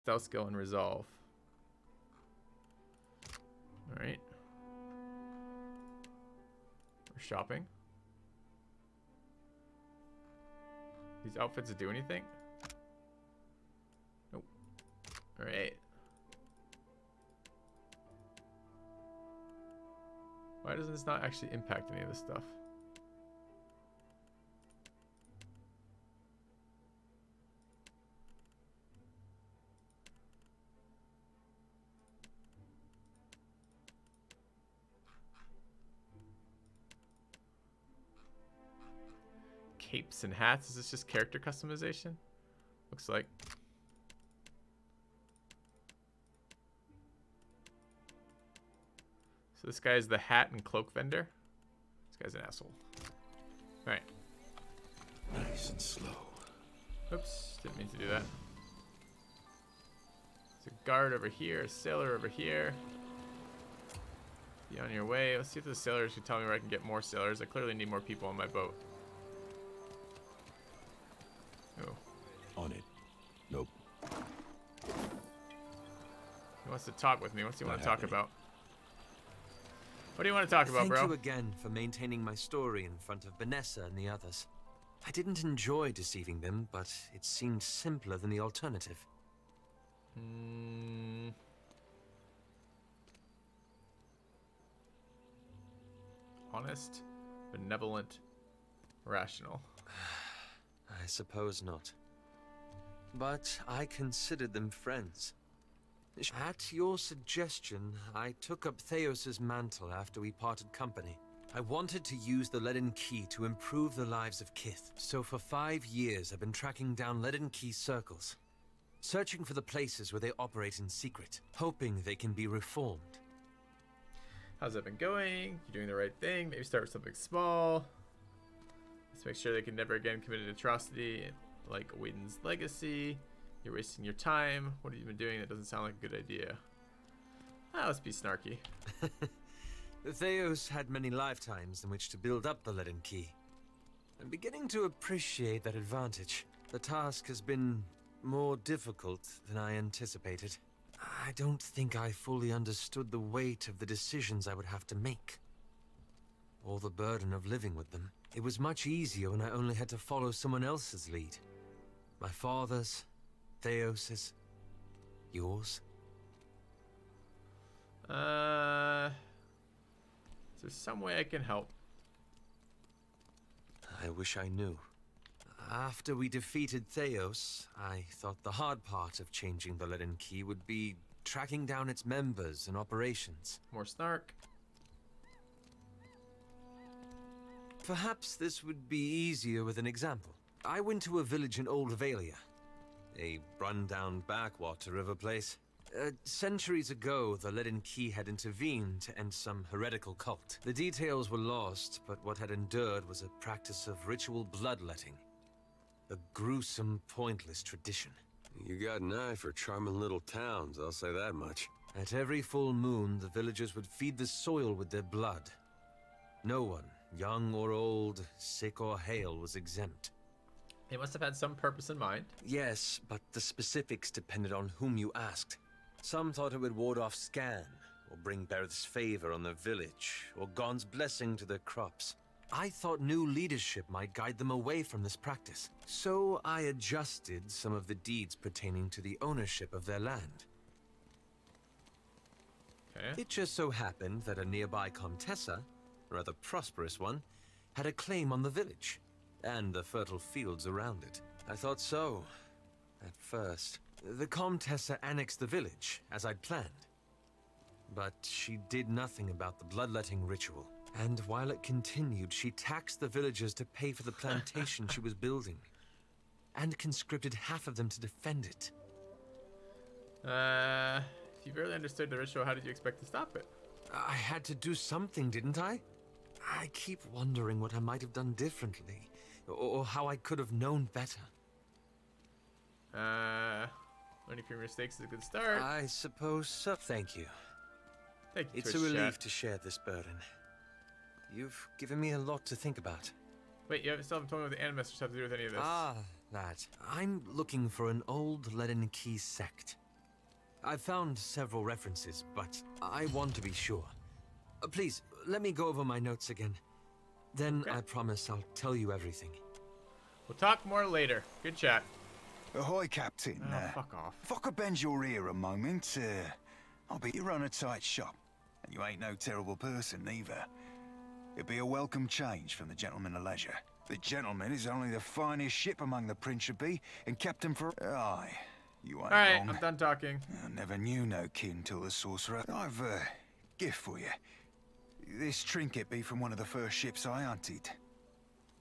Stealth skill and resolve. Alright. We're shopping. These outfits do anything? Nope. Alright. Why doesn't this not actually impact any of this stuff? Capes and hats. Is this just character customization? Looks like. So this guy is the hat and cloak vendor. This guy's an asshole. All right. Nice and slow. Oops, didn't mean to do that. There's a guard over here, a sailor over here. Be on your way. Let's see if the sailors can tell me where I can get more sailors. I clearly need more people on my boat. Oh. On it. Nope. He wants to talk with me. What's he want to talk about? What do you want to talk about, bro? Thank you again for maintaining my story in front of Vanessa and the others. I didn't enjoy deceiving them, but it seemed simpler than the alternative. Honest, benevolent, rational. I suppose not. But I considered them friends. At your suggestion, I took up Theos's mantle after we parted company. I wanted to use the Leaden Key to improve the lives of Kith. So for 5 years, I've been tracking down Leaden Key circles, searching for the places where they operate in secret, hoping they can be reformed. How's that been going? You're doing the right thing. Maybe start with something small. Let's make sure they can never again commit an atrocity like Whedon's legacy. You're wasting your time. What have you been doing? That doesn't sound like a good idea. Ah, let's be snarky. Theos had many lifetimes in which to build up the Leaden Key. I'm beginning to appreciate that advantage. The task has been more difficult than I anticipated. I don't think I fully understood the weight of the decisions I would have to make, or the burden of living with them. It was much easier when I only had to follow someone else's lead. My father's, Theos's, yours. Is there some way I can help? I wish I knew. After we defeated Theos, I thought the hard part of changing the Leaden Key would be tracking down its members and operations. More snark. Perhaps this would be easier with an example. I went to a village in Old Valia, a run-down backwater of a place. Centuries ago, the Leaden Key had intervened to end some heretical cult. The details were lost, but what had endured was a practice of ritual bloodletting. A gruesome, pointless tradition. You got an eye for charming little towns, I'll say that much. At every full moon, the villagers would feed the soil with their blood. No one, young or old, sick or hale, was exempt. They must have had some purpose in mind. Yes, but the specifics depended on whom you asked. Some thought it would ward off Scan, or bring Berth's favor on the village, or Gon's blessing to their crops. I thought new leadership might guide them away from this practice. So I adjusted some of the deeds pertaining to the ownership of their land. Okay. It just so happened that a nearby Comtessa, a rather prosperous one, had a claim on the village, and the fertile fields around it. I thought so, at first. The Comtessa annexed the village, as I'd planned. But she did nothing about the bloodletting ritual. And while it continued, she taxed the villagers to pay for the plantation she was building, and conscripted half of them to defend it. If you barely understood the ritual, how did you expect to stop it? I had to do something, didn't I? I keep wondering what I might have done differently, or how I could have known better. Learning from your mistakes is a good start. I suppose so. Thank you. Thank you, It's Twitch a relief chat. to share this burden. You've given me a lot to think about. Wait, you still haven't told me what the ancestors have to do with any of this. Ah, that. I'm looking for an old Leaden Key sect. I've found several references, but I want to be sure. Please, let me go over my notes again. Then Okay. I promise I'll tell you everything. We'll talk more later. Good chat. Ahoy, Captain. Oh, fuck off. If I could bend your ear a moment, I'll be you run a tight shop, and you ain't no terrible person either. It'd be a welcome change from the Gentleman of Leisure. The Gentleman is only the finest ship among the Principe, and Captain for... Aye, you ain't Alright, wrong. I'm done talking. I never knew no kin till the Sorcerer. I've a gift for you. This trinket be from one of the first ships I hunted.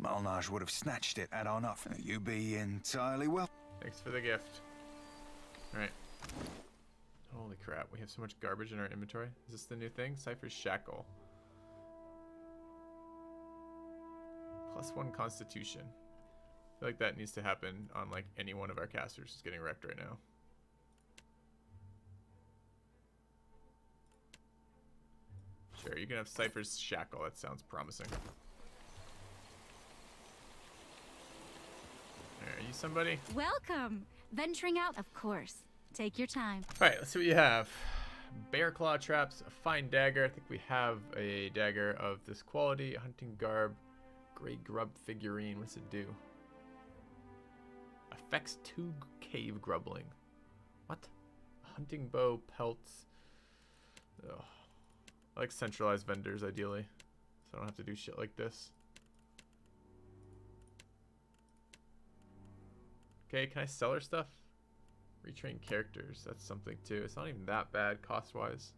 Malnage would have snatched it had I not. You be entirely well. Thanks for the gift. Alright. Holy crap, we have so much garbage in our inventory. Is this the new thing? Cypher's Shackle. +1 Constitution. I feel like that needs to happen on like any one of our casters who's getting wrecked right now. Sure, you can have Cypher's Shackle. That sounds promising. Are you somebody? Welcome! Venturing out, of course. Take your time. Alright, let's see what you have. Bear claw traps, a fine dagger. I think we have a dagger of this quality. Hunting garb, gray grub figurine. What's it do? Affects 2 cave grubbling. What? A hunting bow, pelts. Ugh. I like centralized vendors ideally, so I don't have to do shit like this. Okay, can I sell her stuff? Retrain characters, that's something too. It's not even that bad cost-wise.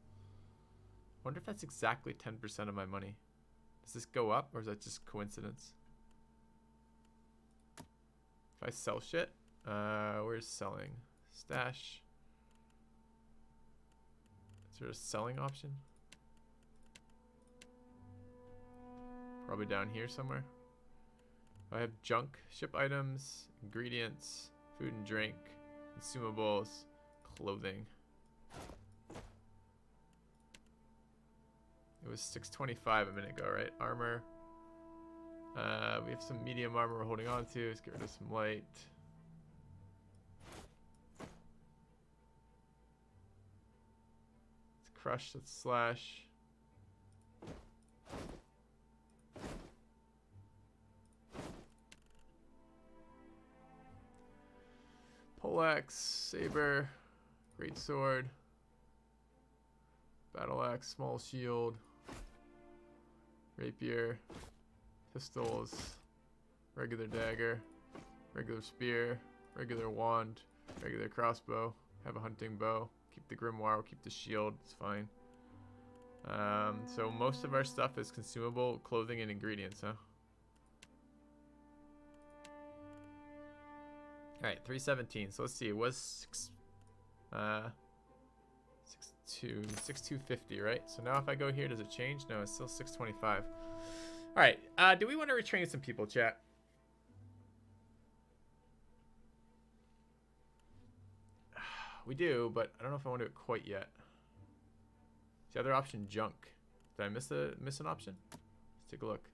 Wonder if that's exactly 10% of my money. Does this go up, or is that just coincidence? If I sell shit, where's selling? Stash. Is there a selling option? Probably down here somewhere. I have junk, ship items, ingredients, food and drink, consumables, clothing. It was 625 a minute ago, right? Armor. We have some medium armor we're holding on to. Let's get rid of some light. Let's crush, let's slash. Poleaxe, saber, great sword, battle axe, small shield, rapier, pistols, regular dagger, regular spear, regular wand, regular crossbow, have a hunting bow, keep the grimoire, keep the shield, it's fine. So most of our stuff is consumable, clothing, and ingredients, huh? Alright, 317. So let's see, it was 6250, right? So now if I go here, does it change? No, it's still 625. Alright, do we want to retrain some people, chat? We do, but I don't know if I want to do it quite yet. The other option, junk. Did I miss an option? Let's take a look.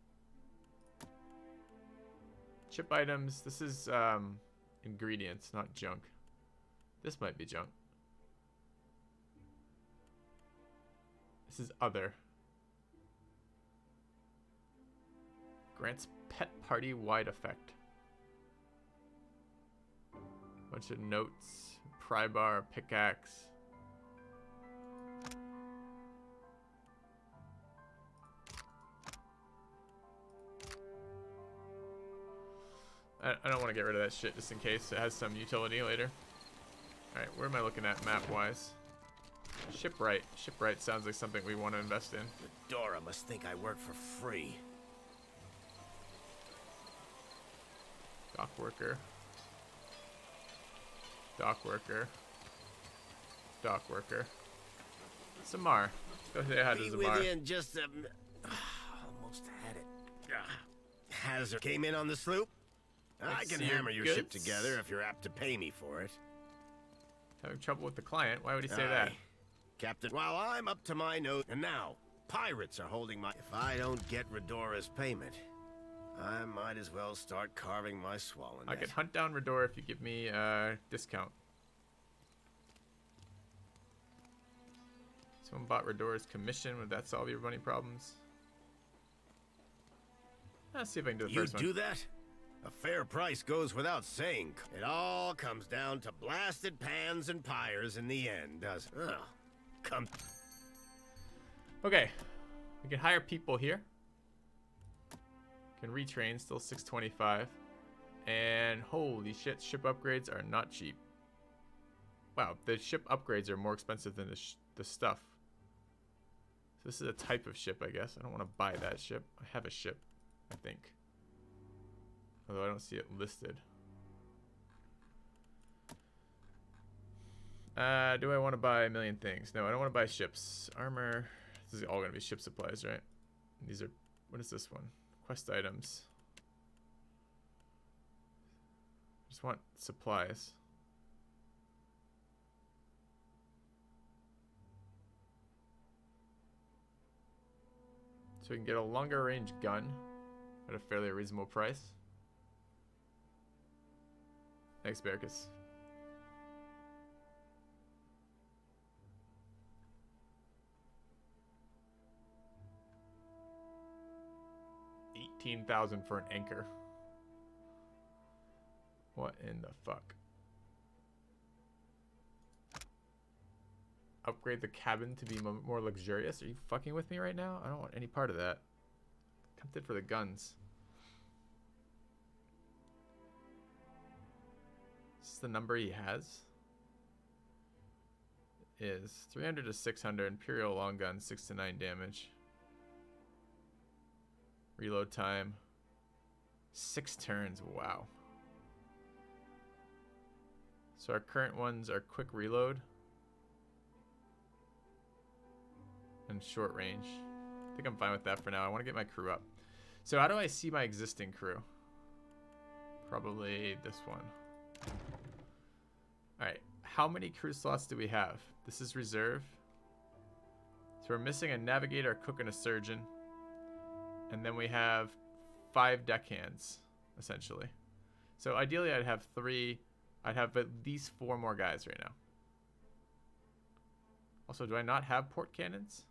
Chip items. This is ingredients, not junk. This might be junk. This is other. Grants pet party wide effect. Bunch of notes. Pry bar, pickaxe. I don't want to get rid of that shit just in case it has some utility later. Alright, where am I looking at map-wise? Shipwright. Shipwright sounds like something we want to invest in. Dora must think I work for free. Dock worker. Dock worker. Dock worker. Samar. Let's go say hi to Be Samar. with you in just a... almost had it. Hazard came in on the sloop. I Let's can see your hammer your ship goods. together if you're apt to pay me for it. Having trouble with the client? Why would he say Aye. that? Captain, while I'm up to my nose... And now, pirates are holding my... If I don't get Redora's payment, I might as well start carving my swallow I net. can hunt down Redor if you give me a discount. Someone bought Redora's commission. Would that solve your money problems? Let's see if I can do the first one. You do that? A fair price goes without saying. It all comes down to blasted pans and pyres in the end, doesn't it? Ugh. Come. Okay. We can hire people here. Can retrain, still 625. And holy shit, ship upgrades are not cheap. Wow, the ship upgrades are more expensive than the stuff. So this is a type of ship, I guess. I don't want to buy that ship. I have a ship, I think. Although I don't see it listed. Do I want to buy a million things? No, I don't want to buy ships. Armor. This is all going to be ship supplies, right? These are... What is this one? Quest items. Just want supplies. So we can get a longer range gun at a fairly reasonable price. Thanks, Berkus. $18,000 for an anchor. What in the fuck? Upgrade the cabin to be more luxurious? Are you fucking with me right now? I don't want any part of that. Tempted for the guns. This is the number he has. Is 300 to 600 Imperial long gun, 6 to 9 damage. Reload time 6 turns. Wow. So our current ones are quick reload and short range. I think I'm fine with that for now. I want to get my crew up. So how do I see my existing crew? Probably this one. Alright, how many crew slots do we have? This is reserve. So we're missing a navigator, a cook, and a surgeon. And then we have 5 deckhands, essentially. So ideally I'd have 3. I'd have at least 4 more guys right now. Also, do I not have port cannons?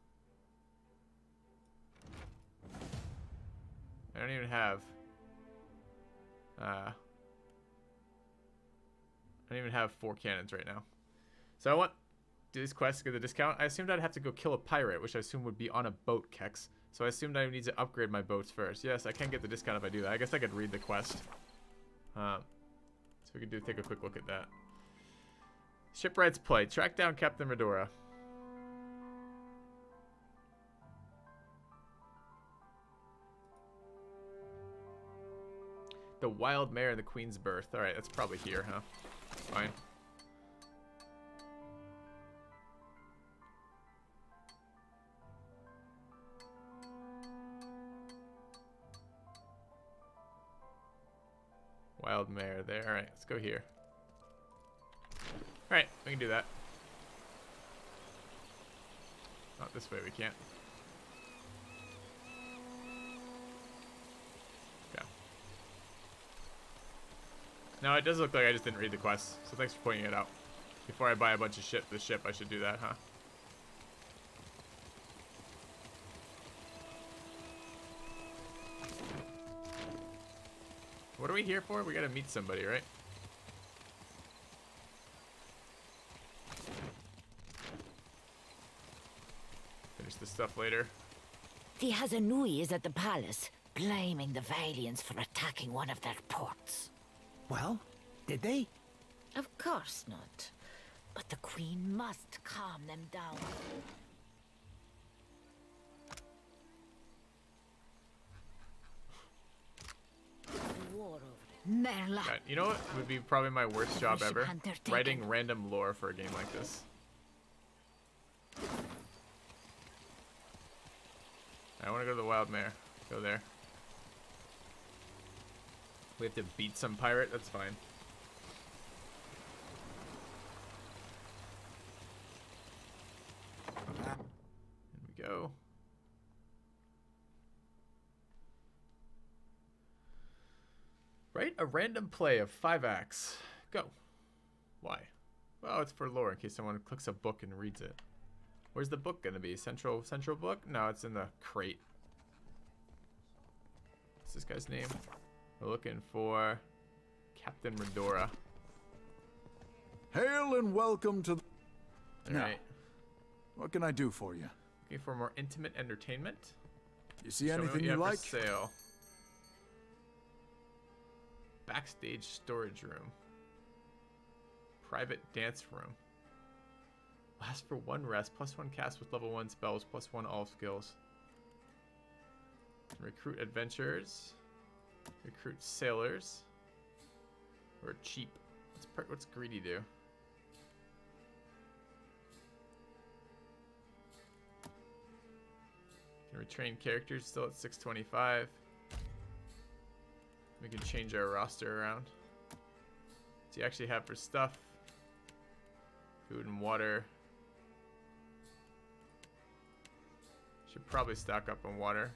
I don't even have... I don't even have 4 cannons right now. So I want to do this quest to get the discount. I assumed I'd have to go kill a pirate, which I assume would be on a boat, Kex. So I assumed I need to upgrade my boats first. Yes, I can get the discount if I do that. I guess I could read the quest. So we could take a quick look at that. Shipwright's Plight. Track down Captain Redora. The Wild Mare and the Queen's Birth. Alright, that's probably here, huh? Fine. Wild Mare there. Alright, let's go here. Alright, we can do that. Not this way, we can't. Okay. Now, it does look like I just didn't read the quest, so thanks for pointing it out. Before I buy a bunch of shit for the ship, I should do that, huh? What are we here for? We gotta meet somebody, right? Finish this stuff later. The Hazanui is at the palace, blaming the Valiants for attacking one of their ports. Well, did they? Of course not. But the Queen must calm them down. Merla. God, you know what would be probably my worst job ever? Writing random lore for a game like this. I want to go to the Wild Mare. Go there. We have to beat some pirate? That's fine. Here we go. Write a random play of 5 acts. Go. Why? Well, it's for lore in case someone clicks a book and reads it. Where's the book gonna be? Central book? No, it's in the crate. What's this guy's name? We're looking for Captain Redora. Hail and welcome to... Alright. What can I do for you? Looking for more intimate entertainment. You see Show me anything what you have like? For sale. Backstage storage room. Private dance room. Last for 1 rest, +1 cast with level 1 spells, +1 all skills. Recruit adventurers. Recruit sailors. Or cheap. What's greedy do? Can retrain characters still at 625. We can change our roster around. What do you actually have for stuff? Food and water. Should probably stock up on water.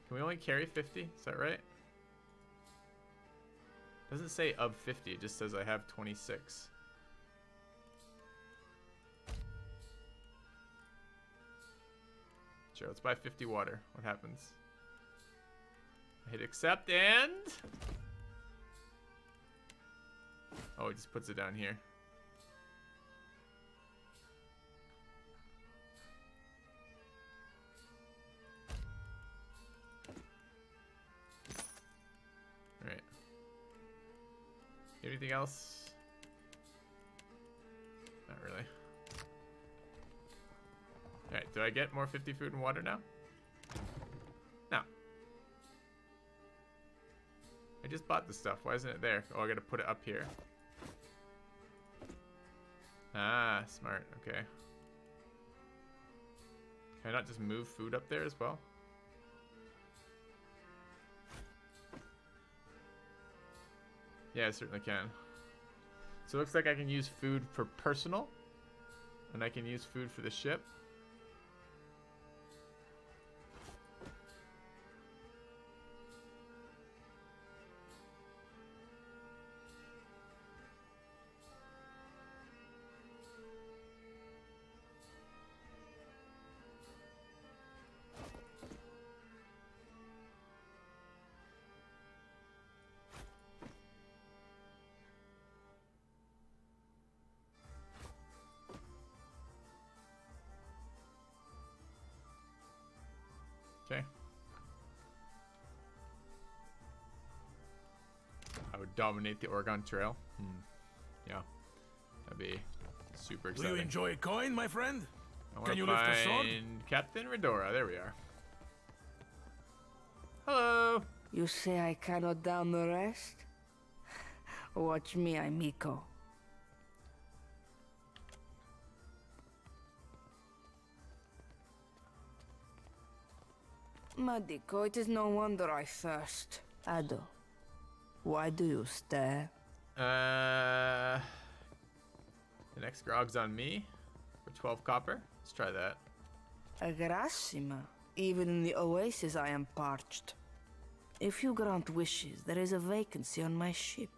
Can we only carry 50? Is that right? Doesn't say of 50, it just says I have 26. Sure, let's buy 50 water. What happens? I hit accept and... Oh, it just puts it down here. Alright. Anything else? Not really. Alright, do I get more 50 food and water now? No. I just bought the stuff. Why isn't it there? Oh, I gotta put it up here. Ah, smart. Okay. Can I not just move food up there as well? Yeah, I certainly can. So it looks like I can use food for personal. And I can use food for the ship. Okay. I would dominate the Oregon Trail. Yeah. That'd be super exciting. Do you enjoy a coin, my friend? Can you lift a sword? Captain Redora. There we are. Hello. You say I cannot down the rest? Watch me, amico. Madico, it is no wonder I thirst. Ado, why do you stare? The next grog's on me for 12 copper. Let's try that. Grassima. Even in the oasis I am parched. If you grant wishes, there is a vacancy on my ship.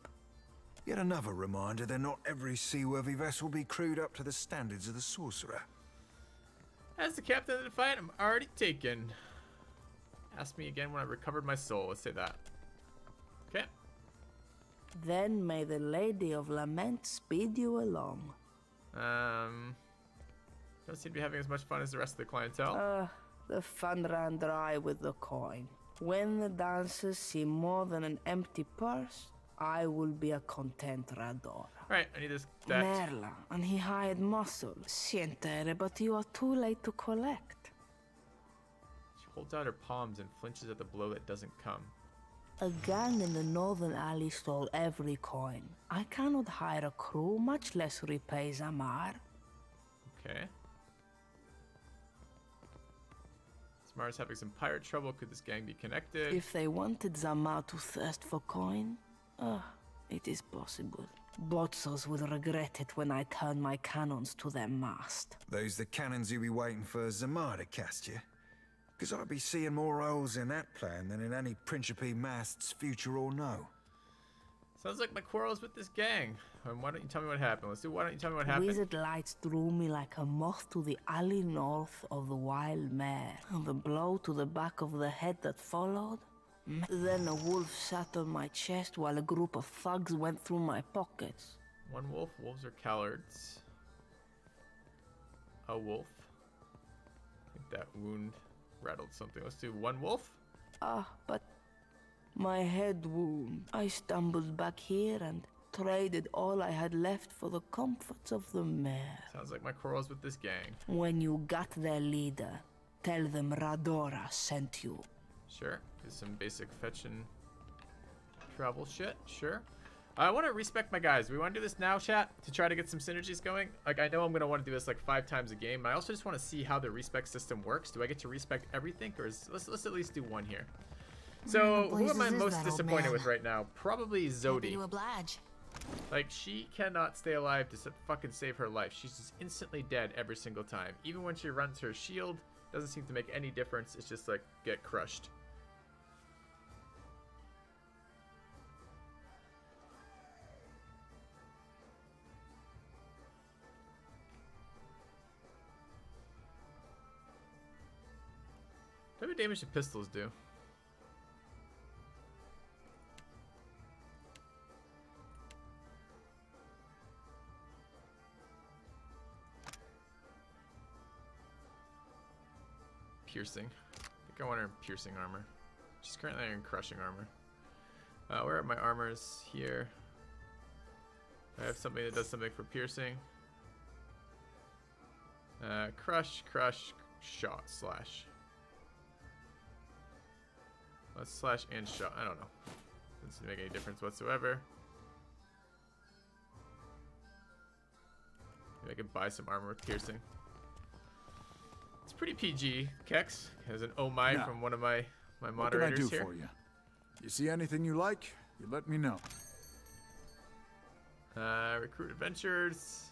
Yet another reminder that not every seaworthy vessel be crewed up to the standards of the sorcerer. As the captain of the Defiant, I'm already taken. Ask me again when I recovered my soul. Let's say that. Okay. Then may the Lady of Lament speed you along. Don't seem to be having as much fun as the rest of the clientele. The fun ran dry with the coin. When the dancers see more than an empty purse, I will be a content Rador. Alright, I need this deck. Merla, and he hired muscle. Sientere, but you are too late to collect. She holds out her palms and flinches at the blow that doesn't come. A gang in the northern alley stole every coin. I cannot hire a crew, much less repay Zamar. Okay. Zamar's having some pirate trouble. Could this gang be connected? If they wanted Zamar to thirst for coin, it is possible. Botzos will regret it when I turn my cannons to their mast. Those the cannons you be waiting for Zamar to cast you? Because I'd be seeing more holes in that plan than in any Principe mast's future or no. Sounds like my quarrels with this gang. Why don't you tell me what happened? Why don't you tell me what happened? Wizard lights drew me like a moth to the alley north of the wild mare. And the blow to the back of the head that followed. Then a wolf sat on my chest while a group of thugs went through my pockets. One wolf. Wolves are cowards. A wolf. I think that wound rattled something. Let's do one wolf. But my head wound. I stumbled back here and traded all I had left for the comforts of the mare. Sounds like my quarrels with this gang. When you got their leader, tell them Radora sent you. Sure. Do some basic fetch and travel shit. Sure. I want to respec my guys. We want to do this now, chat, to try to get some synergies going. Like, I know I'm going to want to do this like 5 times a game. I also just want to see how the respec system works. Do I get to respec everything, or let's at least do one here. So, who am I most disappointed with right now? Probably Zodi. Like, she cannot stay alive to fucking save her life. She's just instantly dead every single time. Even when she runs her shield, doesn't seem to make any difference. It's just like, get crushed. How much damage do pistols do? Piercing. I think I want her in piercing armor. She's currently in crushing armor. Where are my armors? Here. I have something that does something for piercing. Crush, shot, slash. Let's slash and shot. I don't know. Doesn't make any difference whatsoever. Maybe I could buy some armor with piercing. It's pretty PG. Kex has an oh my now, from one of my moderators here. What can I do for you? You see anything you like? You let me know. Recruit adventures.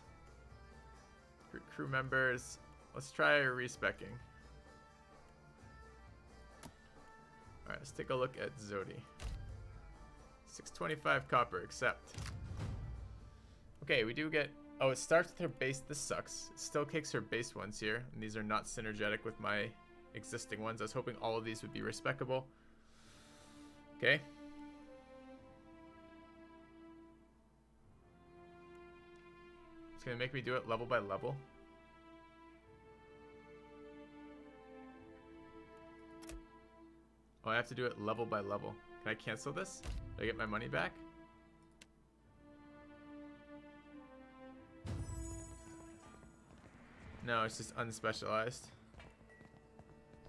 Recruit crew members. Let's try respecking. Alright, let's take a look at Zodi. 625 copper, accept. Okay, we do get... Oh, it starts with her base. This sucks. It still kicks her base ones here. And these are not synergetic with my existing ones. I was hoping all of these would be respecable. Okay. It's going to make me do it level by level. Oh, I have to do it level by level. Can I cancel this? Do I get my money back? No, it's just unspecialized.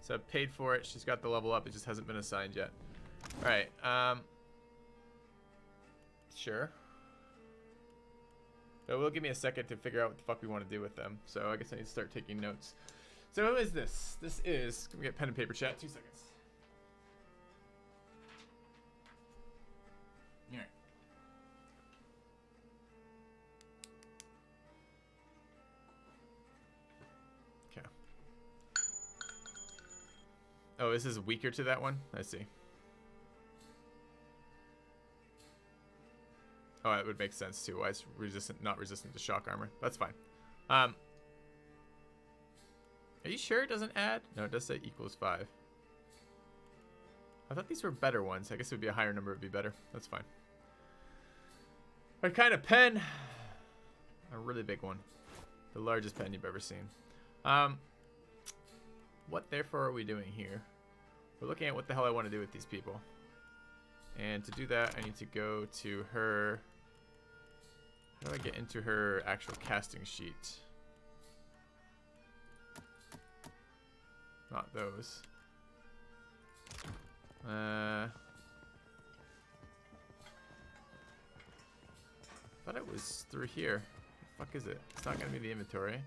So I paid for it. She's got the level up. It just hasn't been assigned yet. Alright, sure. But it will give me a second to figure out what the fuck we want to do with them. So I guess I need to start taking notes. So who is this? This is... Can we get pen and paper, chat? 2 seconds. Alright. Okay. Oh, this is weaker to that one? I see. Oh, it would make sense too. Why it's resistant, not resistant to shock armor. That's fine. Are you sure it doesn't add? No, it does say equals 5. I thought these were better ones. I guess it would be a higher number. It would be better. That's fine. What kind of pen? A really big one. The largest pen you've ever seen. What therefore are we doing here? We're looking at what the hell I want to do with these people. And to do that, I need to go to her... How do I get into her actual casting sheet? Not those. I thought it was through here. The fuck is it? It's not gonna be the inventory.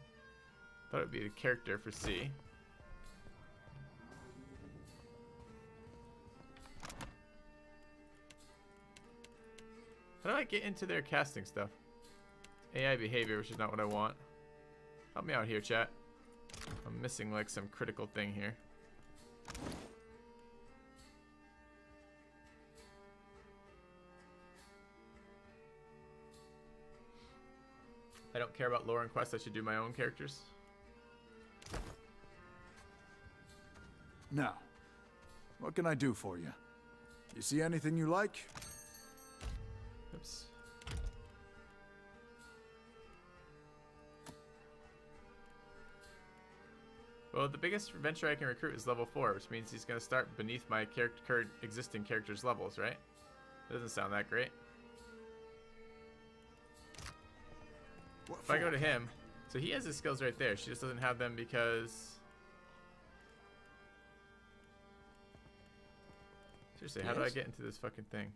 Thought it would be the character for C. How do I get into their casting stuff? AI behavior, which is not what I want. Help me out here, chat. I'm missing like some critical thing here. I don't care about lore and quests. I should do my own characters. Now, what can I do for you? You see anything you like? Oops. Well, the biggest adventure I can recruit is level 4, which means he's going to start beneath my current existing character's levels, right? Doesn't sound that great. If I go to him, so he has his skills right there. She just doesn't have them because... Seriously, how do I get into this fucking thing?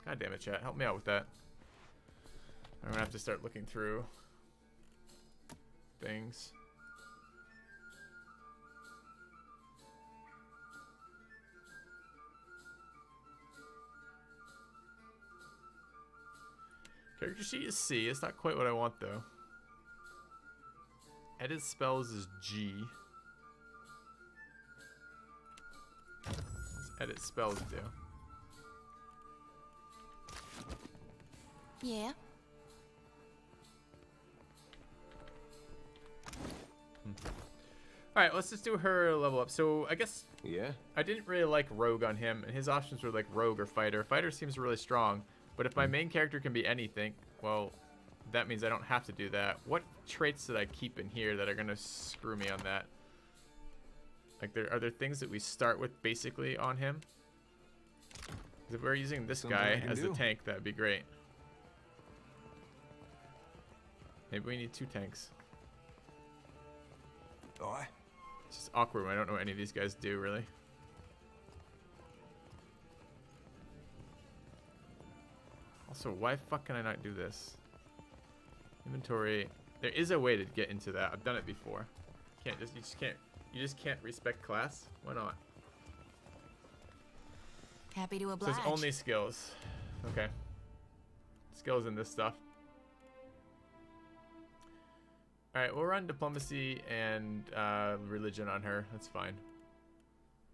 God damn it, chat. Help me out with that. I'm gonna have to start looking through things. Character sheet is C. It's not quite what I want though. Edit spells is G. What's edit spells do? Yeah. Alright, let's just do her level up. So I guess Yeah? I didn't really like Rogue on him, and his options were like Rogue or Fighter. Fighter seems really strong, but if my main character can be anything, well, that means I don't have to do that. What traits did I keep in here that are going to screw me on that? Like, are there things that we start with basically on him? 'Cause if we're using this guy as the tank, that'd be great. Maybe we need 2 tanks. Alright. It's just awkward when I don't know what any of these guys do, really. Also, why the fuck can I not do this? Inventory. There is a way to get into that. I've done it before. You just can't respect class. Why not? Happy to So oblige. it's only skills. Okay. Skills in this stuff. Alright, we'll run diplomacy and religion on her. That's fine.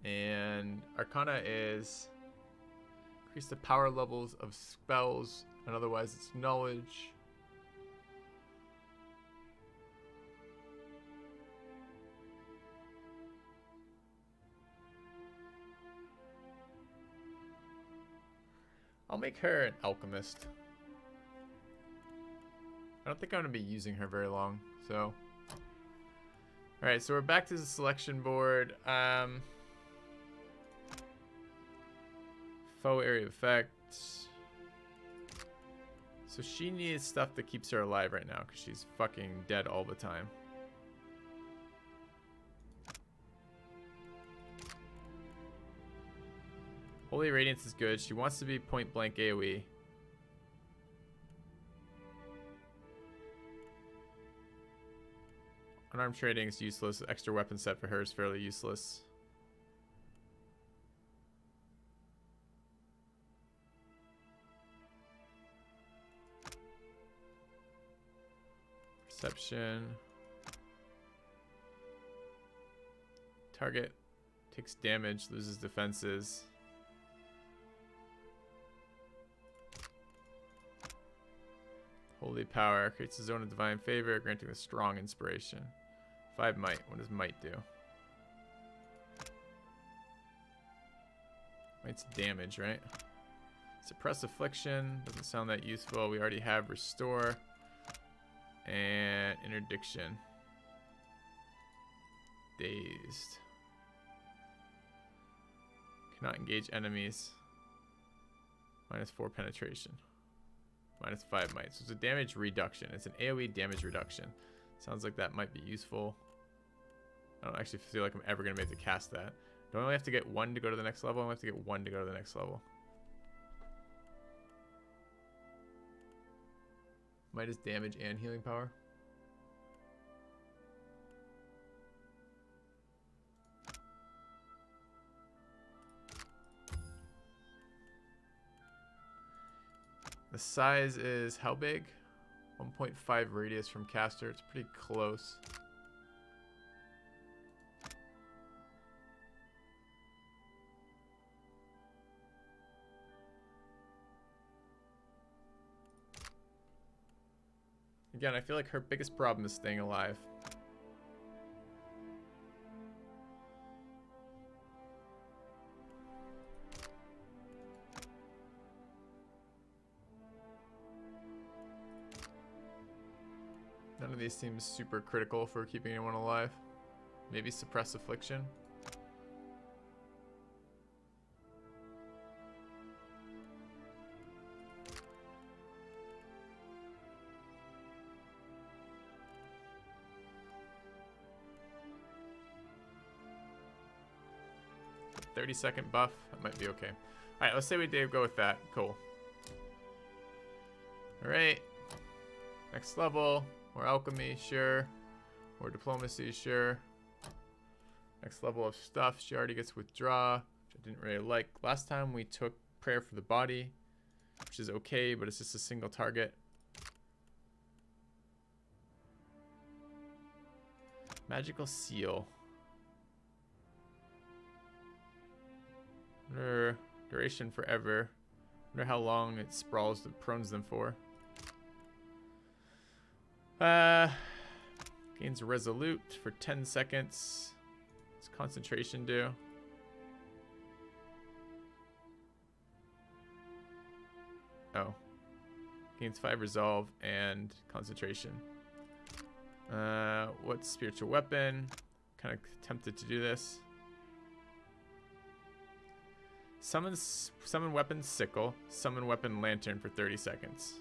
And Arcana is increase the power levels of spells, and otherwise it's knowledge. I'll make her an alchemist. I don't think I'm going to be using her very long, so. Alright, so we're back to the selection board. Foe area of effect. So she needs stuff that keeps her alive right now, because she's fucking dead all the time. Holy Radiance is good. She wants to be point blank AoE. Unarmed trading is useless. Extra weapon set for her is fairly useless. Perception. Target takes damage, loses defenses. Holy power creates a zone of divine favor, granting a strong inspiration. 5 might. What does might do? Might's damage, right? Suppress affliction. Doesn't sound that useful. We already have restore. And interdiction. Dazed. Cannot engage enemies. -4 penetration. -5 might. So it's a damage reduction. It's an AoE damage reduction. Sounds like that might be useful. I don't actually feel like I'm ever going to be able to cast that. Do I only have to get 1 to go to the next level? I only have to get 1 to go to the next level. Might is damage and healing power. The size is how big? 1.5 radius from caster. It's pretty close. Again, I feel like her biggest problem is staying alive. None of these seems super critical for keeping anyone alive. Maybe suppress affliction. A 30-second buff, that might be okay. Alright, let's say we did go with that. Cool. Alright. Next level. More alchemy, sure. More diplomacy, sure. Next level of stuff. She already gets withdraw, which I didn't really like. Last time we took prayer for the body, which is okay, but it's just a single target. Magical seal. Duration forever. Wonder how long it sprawls and prones them for. Gains resolute for 10 seconds. What's concentration do? Oh. Gains 5 resolve and concentration. What's spiritual weapon? Kind of tempted to do this. Summon weapon sickle. Summon weapon lantern for 30 seconds.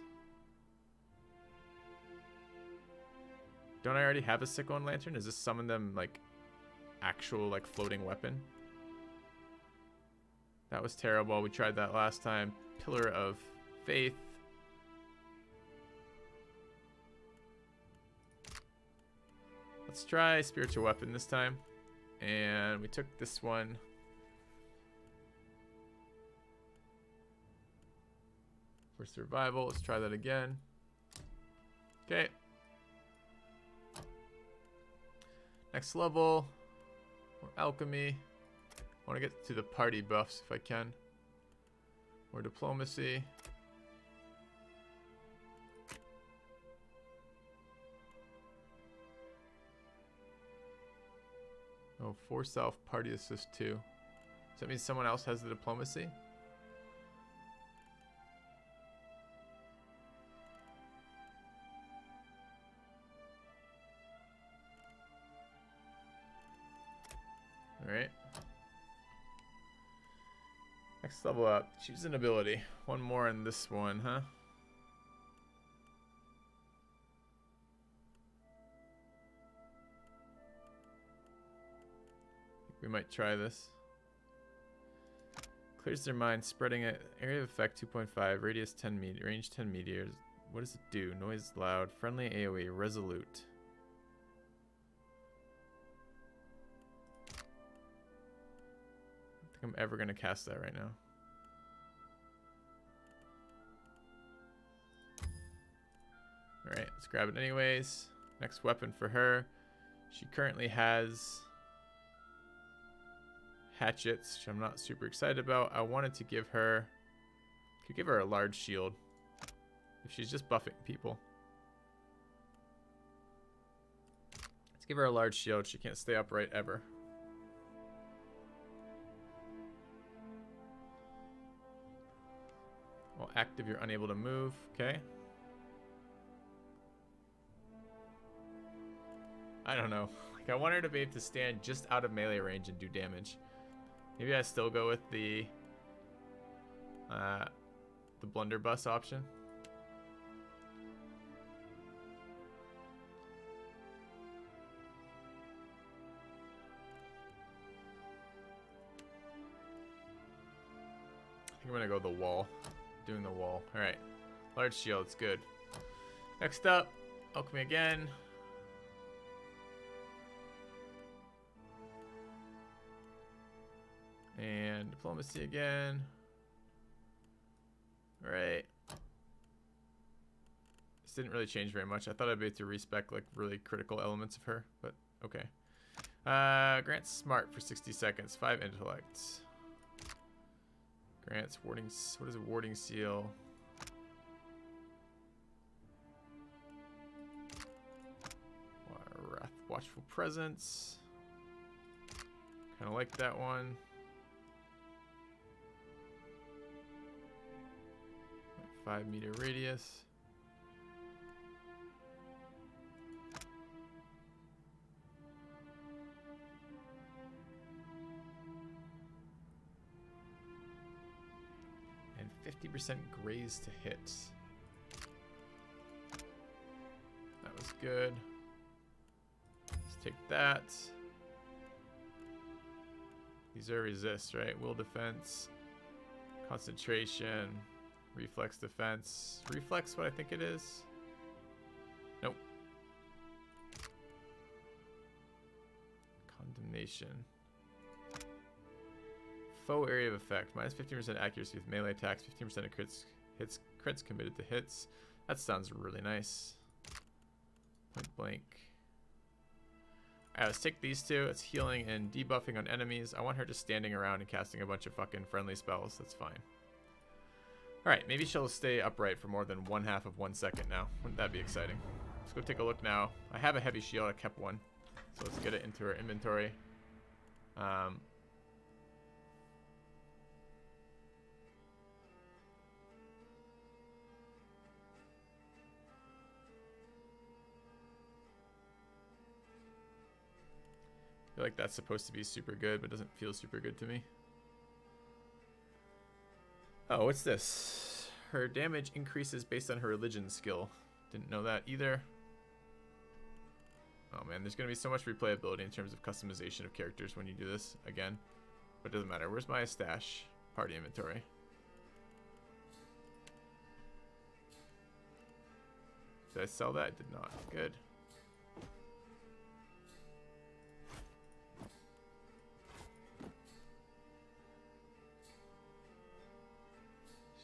Don't I already have a sickle and lantern? Does this summon them like actual like floating weapon? That was terrible. We tried that last time. Pillar of Faith. Let's try spiritual weapon this time. And we took this one. For survival. Let's try that again. Okay. Next level, more alchemy. I want to get to the party buffs if I can. More diplomacy. Oh, 4 self, party assist 2. Does that mean someone else has the diplomacy? Alright. Next level up. Choose an ability. One more in this one, huh? We might try this. Clears their mind, spreading it. Area of effect 2.5, radius 10 meters, range 10 meters. What does it do? Noise loud, friendly AoE, resolute. I don't think I'm ever gonna cast that right now. Alright, let's grab it anyways. Next weapon for her. She currently has hatchets, which I'm not super excited about. I wanted to give her, could give her a large shield if she's just buffing people. Let's give her a large shield. She can't stay upright ever. Well, active, you're unable to move. Okay. I don't know. Like, I want her to be able to stand just out of melee range and do damage. Maybe I still go with the blunderbuss option. I think I'm gonna go the wall. Doing the wall. Alright. Large shield, it's good. Next up, alchemy again. And diplomacy again. Alright. This didn't really change very much. I thought I'd be able to respec like really critical elements of her, but okay. Grants smart for 60 seconds. 5 intellect. Grants warding. What is a warding seal? Magical presence. Kind of like that one. 5-meter radius. And 50% graze to hit. That was good. Let's take that. These are resist, right? Will defense, concentration, reflex defense. Reflex, what I think it is? Nope. Condemnation. Foe area of effect. Minus 15% accuracy with melee attacks. 15% of crits committed to hits. That sounds really nice. Point blank. Alright, let's take these two. It's healing and debuffing on enemies. I want her just standing around and casting a bunch of fucking friendly spells. That's fine. Alright, maybe she'll stay upright for more than 1/2 of 1 second now. Wouldn't that be exciting? Let's go take a look now. I have a heavy shield. I kept one. So let's get it into her inventory. I feel like that's supposed to be super good, but doesn't feel super good to me. Oh, what's this? Her damage increases based on her religion skill. Didn't know that either. Oh man, there's going to be so much replayability in terms of customization of characters when you do this again. But it doesn't matter. Where's my stash? Party inventory. Did I sell that? I did not. Good.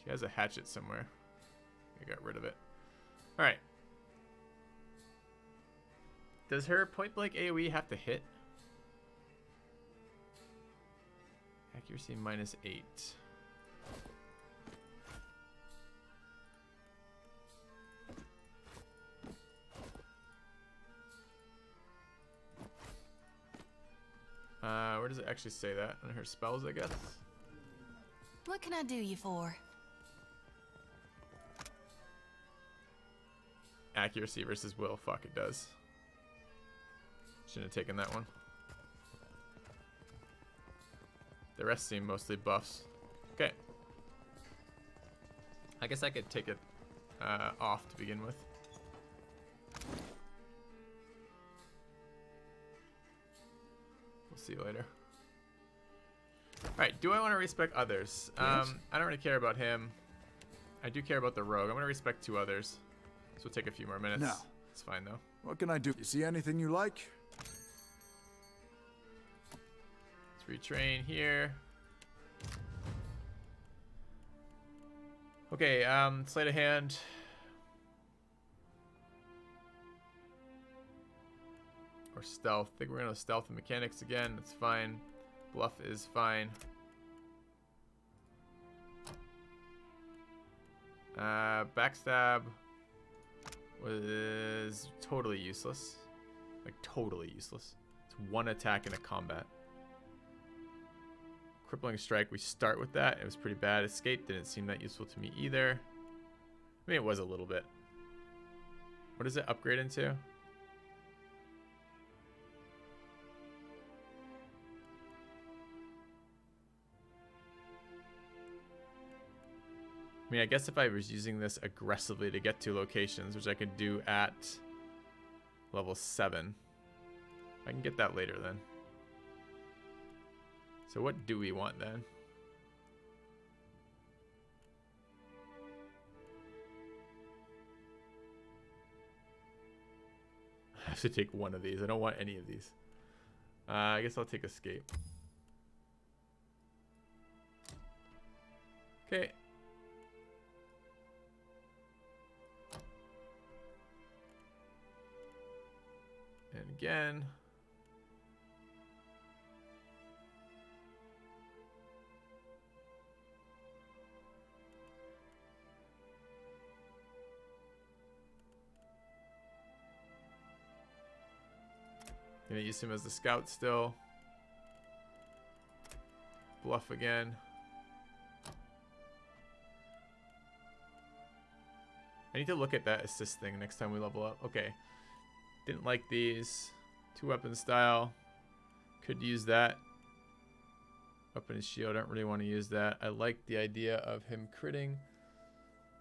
She has a hatchet somewhere. I got rid of it. Alright. Does her point blank AoE have to hit? Accuracy -8. Where does it actually say that? On her spells, I guess? What can I do you for? Accuracy versus will. Fuck, it does. Shouldn't have taken that one. The rest seem mostly buffs. Okay. I guess I could take it off to begin with. We'll see you later. Alright, do I want to respect others? Yes. I don't really care about him. I do care about the rogue. I'm going to respect 2 others. So we'll take a few more minutes. No. It's fine though. What can I do? You see anything you like? Let's retrain here. Okay, sleight of hand. Or stealth. I think we're gonna stealth and mechanics again. That's fine. Bluff is fine. Backstab was totally useless. Like, totally useless. It's 1 attack in a combat. Crippling strike, we start with that. It was pretty bad. Escape didn't seem that useful to me either. I mean, it was a little bit. What does it upgrade into? I mean, I guess if I was using this aggressively to get to locations, which I could do at level 7, I can get that later then. So what do we want then? I have to take one of these. I don't want any of these. I guess I'll take escape. Okay. And again. Gonna use him as the scout still. Bluff again. I need to look at that assist thing next time we level up. Okay. Didn't like these. 2 weapon style. Could use that. Weapon and shield. I don't really want to use that. I like the idea of him critting.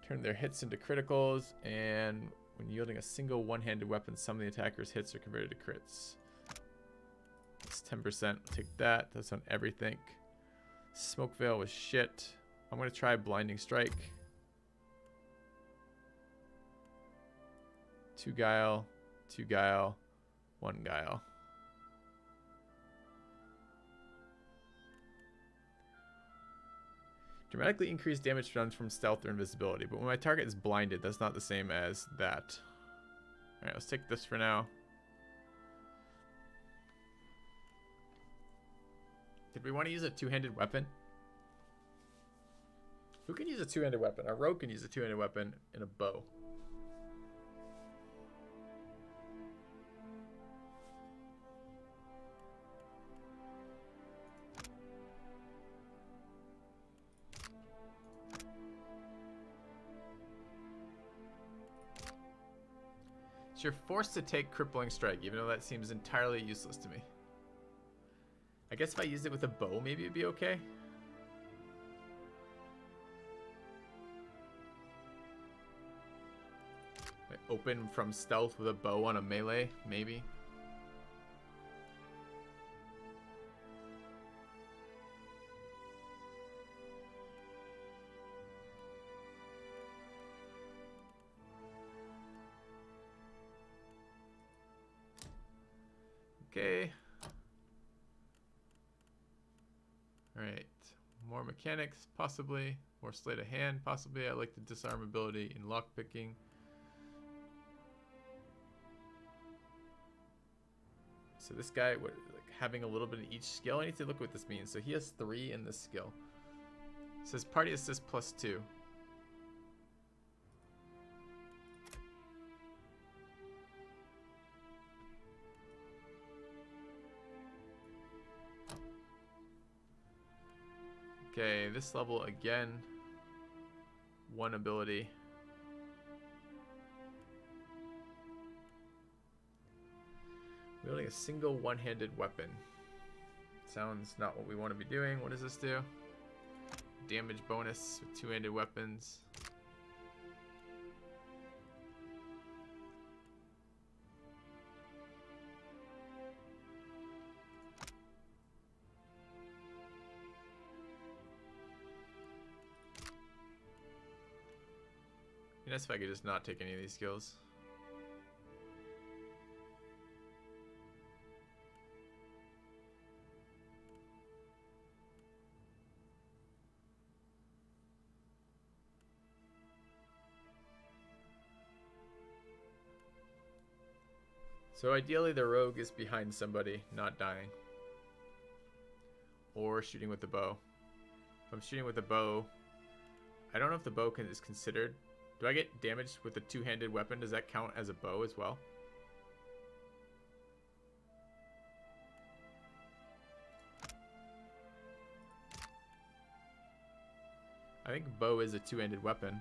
Turn their hits into criticals. And when yielding a single one-handed weapon, some of the attacker's hits are converted to crits. It's 10%. Take that. That's on everything. Smoke Veil was shit. I'm going to try Blinding Strike. 2 Guile. 2 Guile. 1 Guile. Dramatically increased damage done from stealth or invisibility, but when my target is blinded, that's not the same as that. Alright, let's take this for now. Did we want to use a 2-handed weapon? Who can use a 2-handed weapon? Our rogue can use a 2-handed weapon and a bow. So you're forced to take Crippling Strike, even though that seems entirely useless to me. I guess if I used it with a bow, maybe it'd be okay. I open from stealth with a bow on a melee, maybe. Okay. Alright. More mechanics, possibly. More sleight of hand, possibly. I like the disarm ability in lockpicking. So this guy, like having a little bit of each skill. I need to look what this means. So he has 3 in this skill. It says party assist +2. Okay, this level again, 1 ability. Wielding a single one-handed weapon. Sounds not what we want to be doing. What does this do? Damage bonus with 2-handed weapons. Be nice if I could just not take any of these skills. So ideally the rogue is behind somebody, not dying. Or shooting with the bow. If I'm shooting with the bow, I don't know if the bow is considered. Do I get damaged with a 2-handed weapon? Does that count as a bow as well? I think bow is a 2-handed weapon.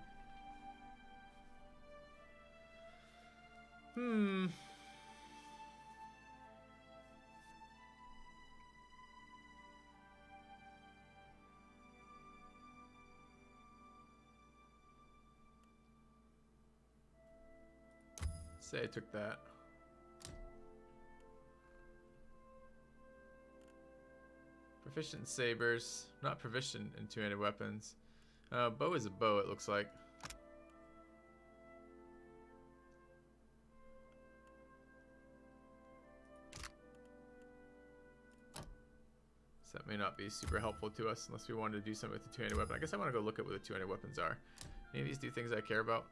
Say I took that. Proficient in sabers. Not proficient in 2-handed weapons. Bow is a bow, it looks like. So that may not be super helpful to us unless we wanted to do something with the 2-handed weapon. I guess I want to go look at what the 2-handed weapons are. Any of these do things I care about?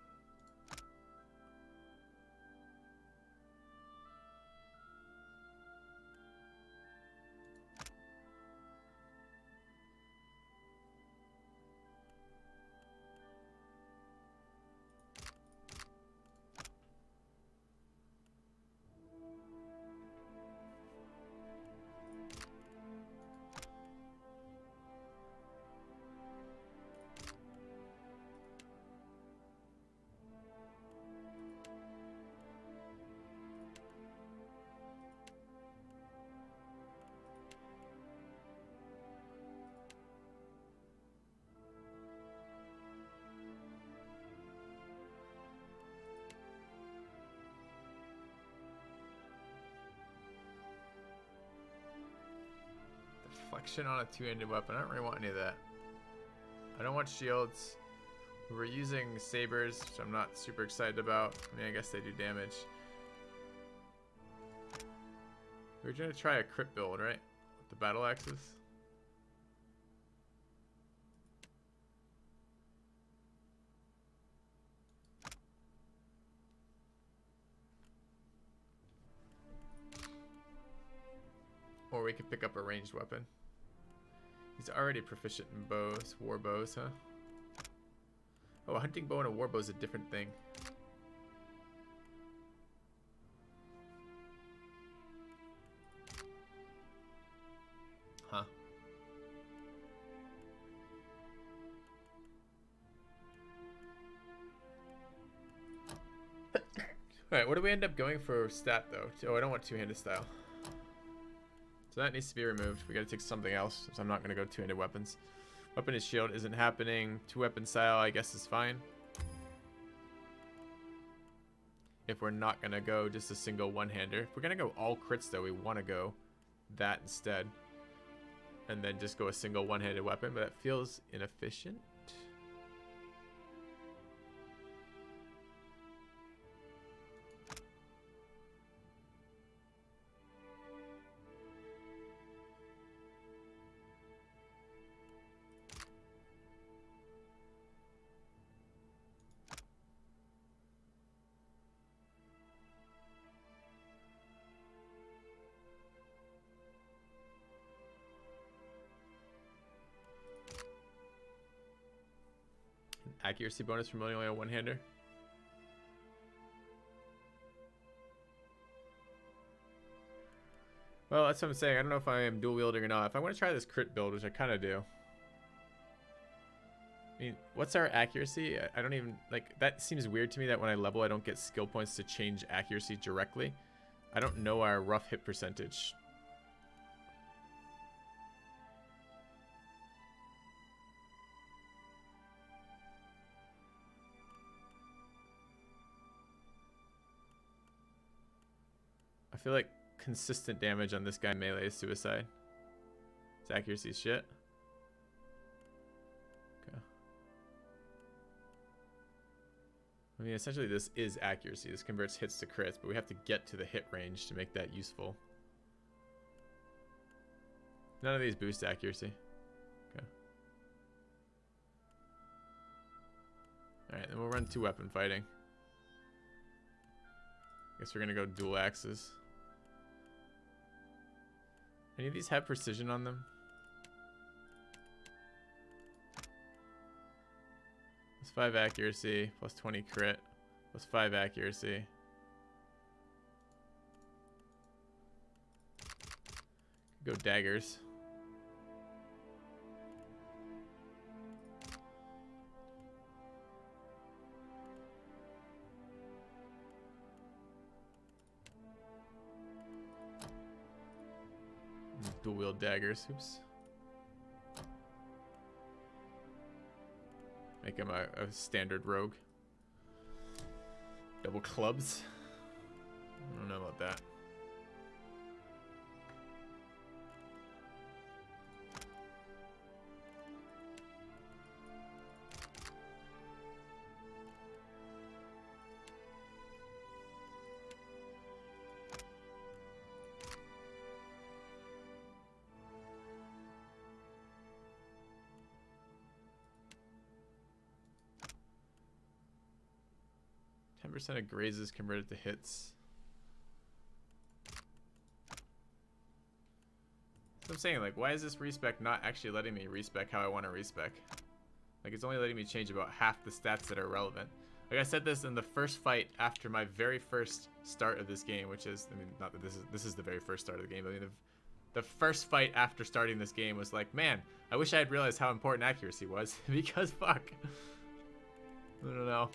action on a two-handed weapon. I don't really want any of that. I don't want shields. We're using sabers, which I'm not super excited about. I mean, I guess they do damage. We're gonna try a crit build, right? With the battle axes. Or we could pick up a ranged weapon. He's already proficient in bows, war bows, huh? Oh, a hunting bow and a war bow is a different thing. Huh. Alright, what do we end up going for stat though? Oh, I don't want two-handed style. So that needs to be removed. We gotta take something else, so I'm not gonna go two-handed weapons. Weapon and shield isn't happening. Two-weapon style, I guess, is fine. If we're not gonna go just a single one-hander. If we're gonna go all crits though, we wanna go that instead. And then just go a single one-handed weapon, but that feels inefficient. Accuracy bonus from only a one-hander. Well, that's what I'm saying. I don't know if I am dual wielding or not. If I want to try this crit build, which I kind of do. I mean, what's our accuracy? I don't even, like, that seems weird to me that when I level, I don't get skill points to change accuracy directly. I don't know our rough hit percentage. I feel like consistent damage on this guy melee is suicide. His accuracy is shit. Okay. I mean, essentially this is accuracy. This converts hits to crits, but we have to get to the hit range to make that useful. None of these boost accuracy. Okay. Alright, then we'll run two weapon fighting. Guess we're gonna go dual axes. Any of these have precision on them? Plus 5 accuracy, plus 20 crit, plus 5 accuracy. Go daggers. Dual wield daggers. Oops. Make him a standard rogue. Double clubs. I don't know about that. % of grazes converted to hits. So I'm saying, like, why is this respec not actually letting me respec how I want to respec? Like, it's only letting me change about half the stats that are relevant. Like I said this in the first fight after my very first start of this game, which is, I mean, not that this is the very first start of the game, but I mean, the first fight after starting this game was like, man, I wish I had realized how important accuracy was, because fuck. I don't know.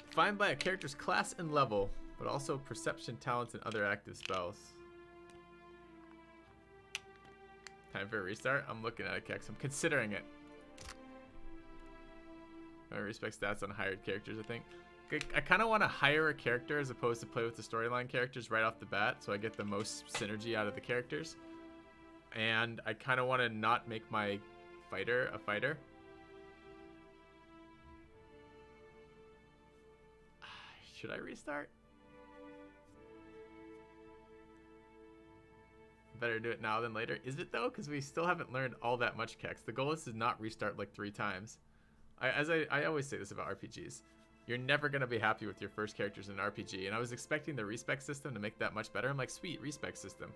Defined by a character's class and level, but also perception, talents, and other active spells. Time for a restart? I'm looking at it, Kex. I'm considering it. I respect stats on hired characters, I think. I kind of want to hire a character as opposed to play with the storyline characters right off the bat, so I get the most synergy out of the characters. And I kind of want to not make my fighter a fighter. Should I restart? Better do it now than later. Is it though? Because we still haven't learned all that much, Kex. The goal is to not restart like 3 times. I always say this about RPGs. You're never going to be happy with your first characters in an RPG. And I was expecting the respec system to make that much better. I'm like, sweet, respec system.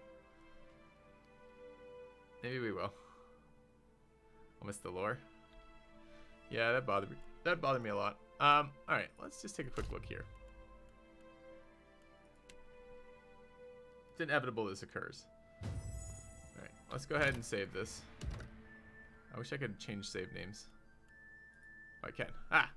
Maybe we will. I'll miss the lore. Yeah, that bothered me. That bothered me a lot. Alright, let's just take a quick look here. It's inevitable this occurs. Alright, let's go ahead and save this. I wish I could change save names. Oh, I can. Ah!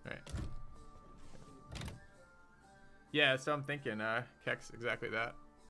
Alright. Yeah, so I'm thinking, Kex, exactly that.